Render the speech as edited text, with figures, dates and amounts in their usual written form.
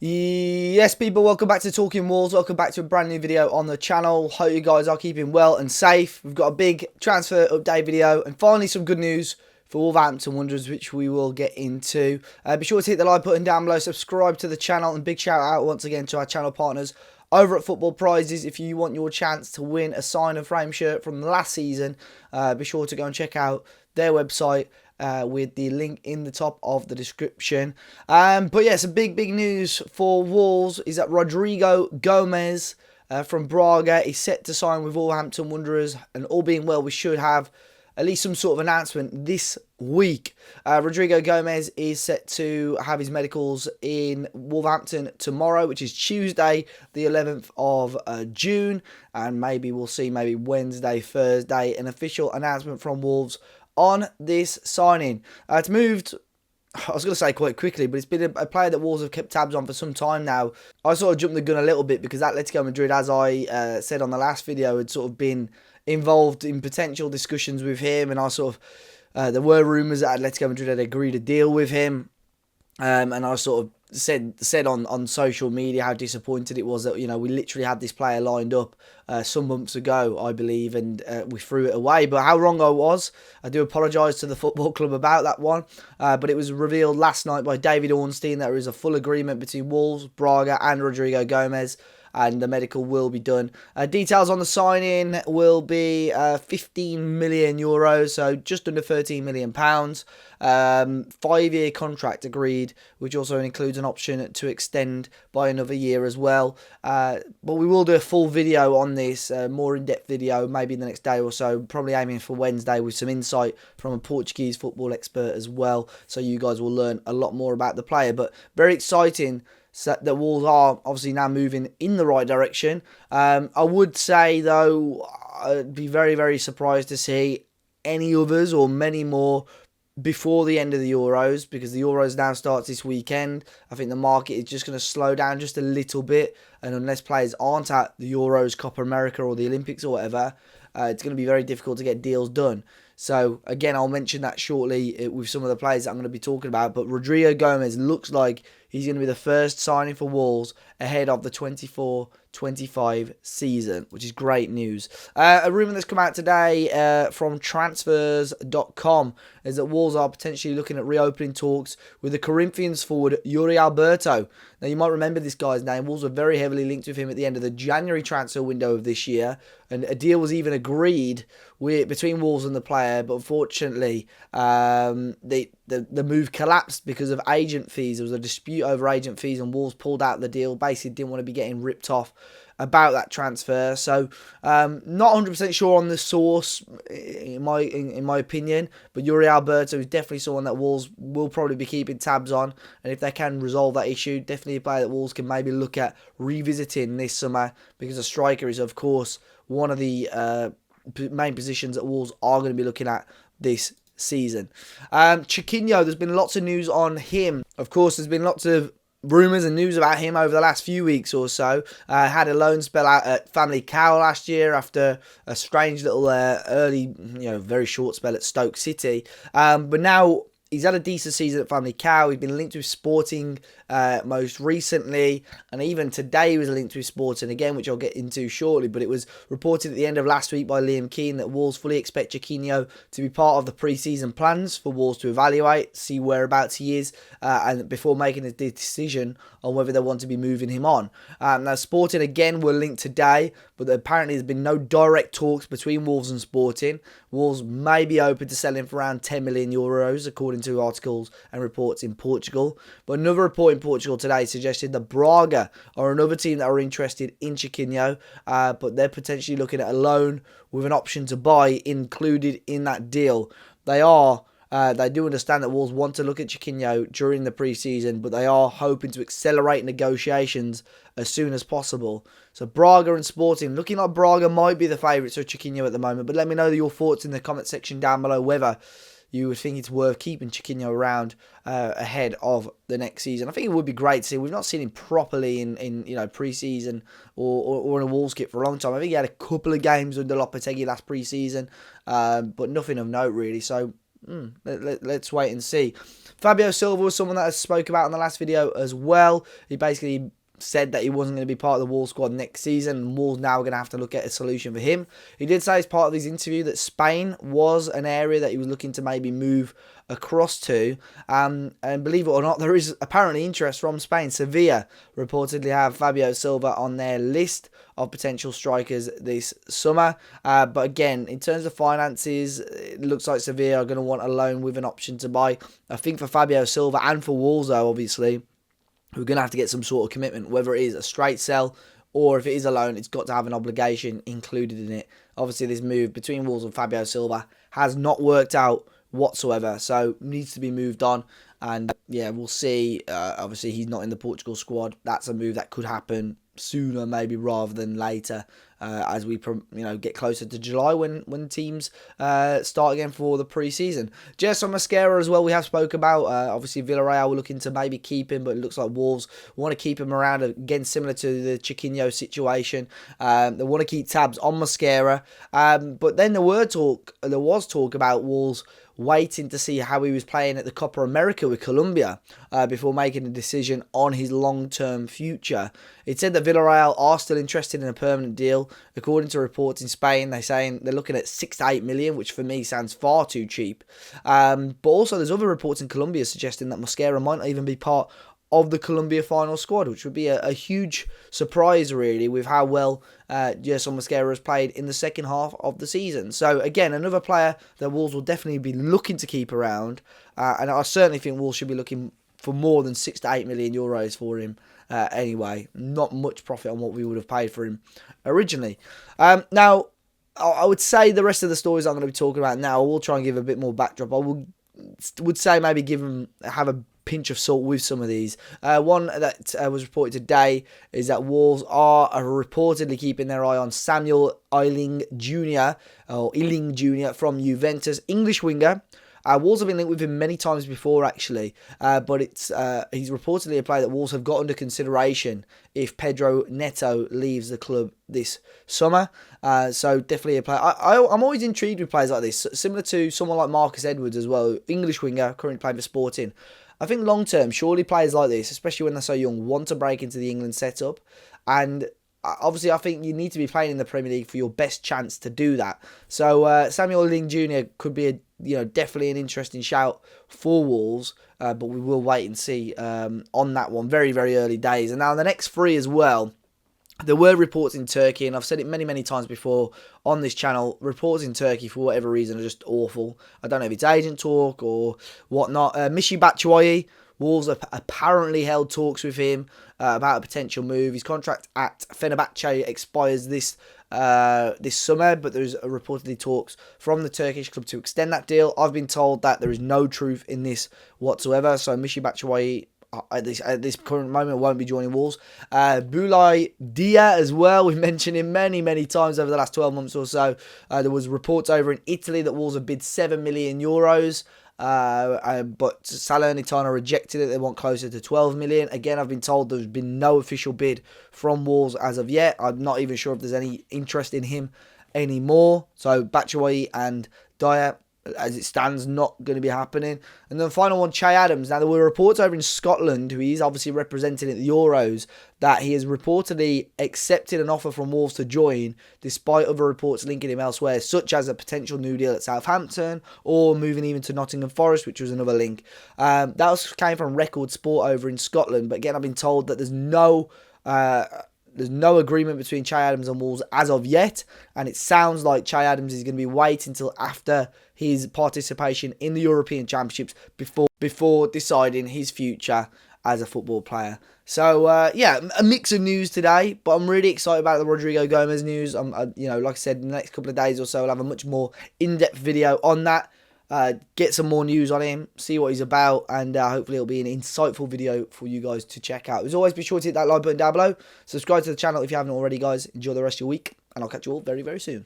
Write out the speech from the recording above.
Yes, people, welcome back to Talking Wolves. Welcome back to a brand new video on the channel. Hope you guys are keeping well and safe. We've got a big transfer update video and finally some good news for Wolverhampton Wanderers, which we will get into. Be sure to hit the like button down below, subscribe to the channel, and big shout out once again to our channel partners over at Football Prizes. If you want your chance to win a sign and frame shirt from last season, be sure to go and check out their website with the link in the top of the description. But yeah, some big news for Wolves is that Rodrigo Gomes from Braga is set to sign with Wolverhampton Wanderers, and all being well, we should have at least some sort of announcement this week. Rodrigo Gomes is set to have his medicals in Wolverhampton tomorrow, which is Tuesday, the 11th of June, and maybe we'll see maybe Wednesday, Thursday, an official announcement from Wolves on this signing. It's moved, I was going to say quite quickly, but it's been a player that Wolves have kept tabs on for some time now. I sort of jumped the gun a little bit because Atletico Madrid, as I said on the last video, had sort of been involved in potential discussions with him, and I sort of, there were rumours that Atletico Madrid had agreed a deal with him, and I sort of said on social media how disappointed it was that, you know, we literally had this player lined up some months ago, I believe, and we threw it away. But how wrong I was, I do apologise to the football club about that one. But it was revealed last night by David Ornstein that there is a full agreement between Wolves, Braga and Rodrigo Gomes, and the medical will be done. Details on the signing will be 15 million euros, so just under 13 million pounds. 5-year contract agreed, which also includes an option to extend by another year as well. But we will do a full video on this, more in-depth video, maybe in the next day or so, probably aiming for Wednesday, with some insight from a Portuguese football expert as well, so you guys will learn a lot more about the player. But very exciting that Wolves are obviously now moving in the right direction. I would say, though, I'd be very surprised to see any others or many more before the end of the Euros, because the Euros now starts this weekend. I think the market is just going to slow down just a little bit, and unless players aren't at the Euros, Copa America or the Olympics or whatever, it's going to be very difficult to get deals done. So again, I'll mention that shortly with some of the players that I'm going to be talking about. But Rodrigo Gomes looks like he's going to be the first signing for Wolves ahead of the 24-25 season, which is great news. A rumour that's come out today from transfers.com is that Wolves are potentially looking at reopening talks with the Corinthians forward Yuri Alberto. Now, you might remember this guy's name. Wolves were very heavily linked with him at the end of the January transfer window of this year, and a deal was even agreed between Wolves and the player, but unfortunately the move collapsed because of agent fees. There was a dispute over agent fees, and Wolves pulled out the deal. Basically didn't want to be getting ripped off about that transfer. So not 100% sure on the source in my opinion, but Yuri Alberto is definitely someone that Wolves will probably be keeping tabs on, and if they can resolve that issue, definitely a player that Wolves can maybe look at revisiting this summer, because a striker is of course one of the main positions that Wolves are going to be looking at this season. Chiquinho, there's been lots of news on him. Of course, there's been lots of rumours and news about him over the last few weeks or so. Had a loan spell out at Family Cow last year after a strange little early, very short spell at Stoke City. But now he's had a decent season at Family Cow. He's been linked with Sporting most recently, and even today he was linked with Sporting again, which I'll get into shortly. But it was reported at the end of last week by Liam Keane that Wolves fully expect Chiquinho to be part of the pre-season plans for Wolves to evaluate, see whereabouts he is, and before making a decision on whether they want to be moving him on. Now, Sporting again were linked today, but apparently there's been no direct talks between Wolves and Sporting. Wolves may be open to selling for around 10 million euros, according to articles and reports in Portugal. But another report in Portugal today suggested that Braga are another team that are interested in Chiquinho, but they're potentially looking at a loan with an option to buy included in that deal. They do understand that Wolves want to look at Chiquinho during the pre-season, but they are hoping to accelerate negotiations as soon as possible. So Braga and Sporting, looking like Braga might be the favourites for Chiquinho at the moment, but let me know your thoughts in the comment section down below whether you would think it's worth keeping Chiquinho around ahead of the next season. I think it would be great to see. We've not seen him properly in pre-season or in a Wolves kit for a long time. I think he had a couple of games under Lopetegui last pre-season, but nothing of note really. So Let's wait and see. Fabio Silva was someone that I spoke about in the last video as well. He basically said that he wasn't going to be part of the Wolves squad next season, and Wolves now are going to have to look at a solution for him. He did say as part of his interview that Spain was an area that he was looking to maybe move across to, and believe it or not, there is apparently interest from Spain. Sevilla reportedly have Fabio Silva on their list of potential strikers this summer, but again, in terms of finances, it looks like Sevilla are going to want a loan with an option to buy. I think for Fabio Silva and for Wolves, though, obviously, we're going to have to get some sort of commitment, whether it is a straight sell or if it is a loan, it's got to have an obligation included in it. Obviously, this move between Wolves and Fabio Silva has not worked out whatsoever, so needs to be moved on. And yeah, we'll see. Obviously, he's not in the Portugal squad. That's a move that could happen sooner, maybe, rather than later, as we get closer to July when teams start again for the pre-season. Gerson Mosquera as well, we have spoke about. Obviously, Villarreal were looking to maybe keep him, but it looks like Wolves want to keep him around, again, similar to the Chiquinho situation. They want to keep tabs on Mosquera, but then there was talk about Wolves waiting to see how he was playing at the Copa America with Colombia before making a decision on his long-term future. It said that Villarreal are still interested in a permanent deal. According to reports in Spain, they're looking at 6 to 8 million, which for me sounds far too cheap. But also there's other reports in Colombia suggesting that Mosquera might not even be part of the Colombia final squad, which would be a huge surprise, really, with how well Gerson Mosquera has played in the second half of the season. So, again, another player that Wolves will definitely be looking to keep around, and I certainly think Wolves should be looking for more than 6 to 8 million euros for him anyway. Not much profit on what we would have paid for him originally. Now, I would say the rest of the stories I'm going to be talking about now, I will try and give a bit more backdrop. I would say maybe have a pinch of salt with some of these. One that was reported today is that Wolves are reportedly keeping their eye on Samuel Iling Jr. From Juventus, English winger. Wolves have been linked with him many times before, actually, but he's reportedly a player that Wolves have got under consideration if Pedro Neto leaves the club this summer. So definitely a player. I'm always intrigued with players like this, similar to someone like Marcus Edwards as well, English winger, currently playing for Sporting. I think long term, surely players like this, especially when they're so young, want to break into the England setup. And obviously, I think you need to be playing in the Premier League for your best chance to do that. So Samuel Ling Jr. could be definitely an interesting shout for Wolves, but we will wait and see on that one. Very, very early days. And now the next three as well. There were reports in Turkey, and I've said it many, many times before on this channel, reports in Turkey, for whatever reason, are just awful. I don't know if it's agent talk or whatnot. Michy Batshuayi, Wolves have apparently held talks with him about a potential move. His contract at Fenerbahce expires this summer, but there's reportedly talks from the Turkish club to extend that deal. I've been told that there is no truth in this whatsoever, so Michy Batshuayi at this current moment won't be joining Wolves. Boulaye Dia as well. We've mentioned him many, many times over the last 12 months or so. There was reports over in Italy that Wolves have bid 7 million euros. But Salernitana rejected it. They want closer to 12 million. Again, I've been told there's been no official bid from Wolves as of yet. I'm not even sure if there's any interest in him anymore. So Batshuayi and Dyer, as it stands, not going to be happening. And then the final one, Che Adams. Now, there were reports over in Scotland, who he's obviously representing at the Euros, that he has reportedly accepted an offer from Wolves to join, despite other reports linking him elsewhere, such as a potential new deal at Southampton, or moving even to Nottingham Forest, which was another link. That came from Record Sport over in Scotland. But again, I've been told that there's no agreement between Che Adams and Wolves as of yet, and it sounds like Che Adams is going to be waiting until after his participation in the European Championships before deciding his future as a football player. So yeah, a mix of news today, but I'm really excited about the Rodrigo Gomes news. Like I said, in the next couple of days or so, I'll have a much more in-depth video on that. Get some more news on him, see what he's about, and hopefully it'll be an insightful video for you guys to check out. As always, be sure to hit that like button down below. Subscribe to the channel if you haven't already, guys. Enjoy the rest of your week, and I'll catch you all very, very soon.